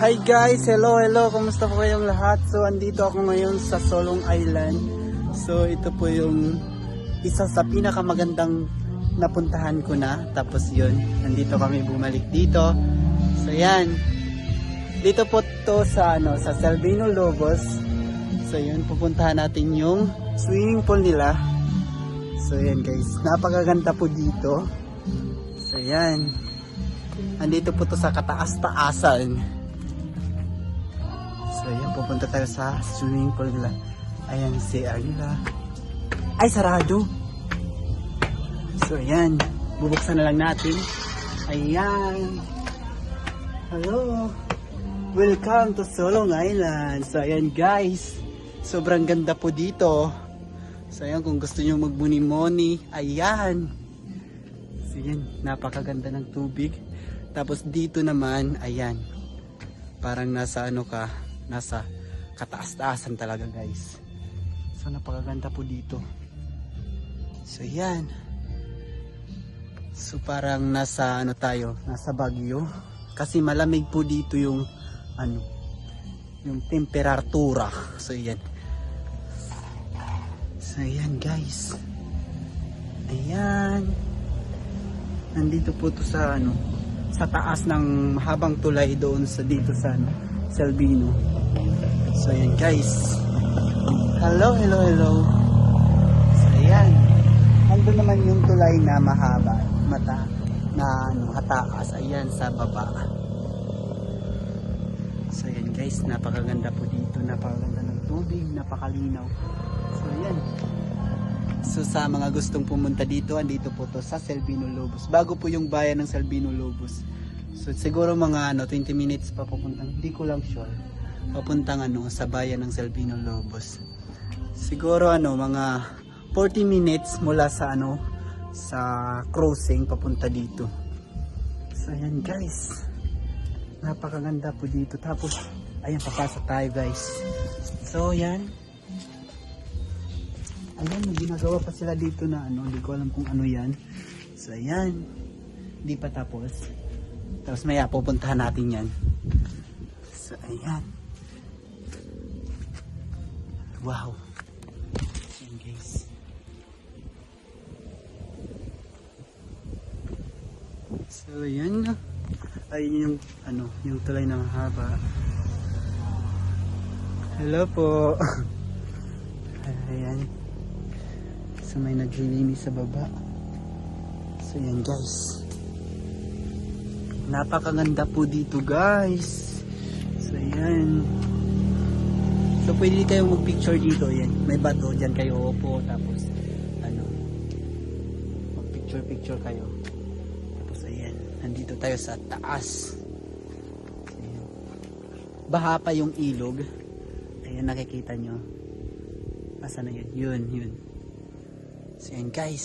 Hi guys, hello, kumusta po kayong lahat? So andito ako ngayon sa Solong Island. So ito po yung isa sa pinakamagandang napuntahan ko na. Tapos yun, nandito kami bumalik dito. So yan, dito po to sa sa Selvino Lobos. So yun, pupuntahan natin yung swimming pool nila. So yan guys, napakaganda po dito. So yan, andito po to sa kataas-taasan. So ayan, pupunta tayo sa swimming pool nila. Ayan, CR nila. Ay, sarado. So ayan, bubuksan na lang natin. Ayan. Hello. Welcome to Solong Island. So ayan guys, sobrang ganda po dito. So ayan, kung gusto nyo magmuni-moni, ayan. So ayan, napakaganda ng tubig. Tapos dito naman, ayan, parang nasa nasa kataas-taasan talaga guys. So napakaganda po dito. So yan. So parang nasa tayo, nasa Baguio. Kasi malamig po dito yung yung temperatura. So yan. So yan guys. Ayan. Nandito po to sa sa taas ng mahabang tulay doon sa dito sa Selvino. So ayan guys. Hello. So ayan. Ando naman yung tulay na mahaba, mataas. Ayan sa baba. So ayan guys, napakaganda po dito, napakaganda ng tubig, napakalinaw. So ayan. So sa mga gustong pumunta dito, andito po to sa Selvino Lobos. Bago po yung bayan ng Selvino Lobos. So siguro mga 20 minutes pa pupuntang, hindi ko lang sure. Papuntang sa bayan ng Selvino Lobos. Siguro mga 40 minutes mula sa sa crossing papunta dito. So ayan guys. Napakaganda po dito. Tapos ayan, papasok tayo guys. So ayan. Ayan, may ginagawa pa sila dito na hindi ko alam kung ano yan. So ayan, hindi pa tapos. Tapos maya pupuntahan natin yan. So ayan. Wow. Ayan guys. So ayan. Ayun yung yung tulay na mahaba. Hello po. Ayan. So may naglilinis sa baba. So yan guys, napakaganda po dito guys. So yan. So pwede kayong mag picture dito. Yan, may bato dyan kayo upo. Tapos mag picture kayo. Tapos ayan, nandito tayo sa taas. Ayan. Baha pa yung ilog. Ayan, nakikita nyo. Asa na yun? Yun. So yan guys.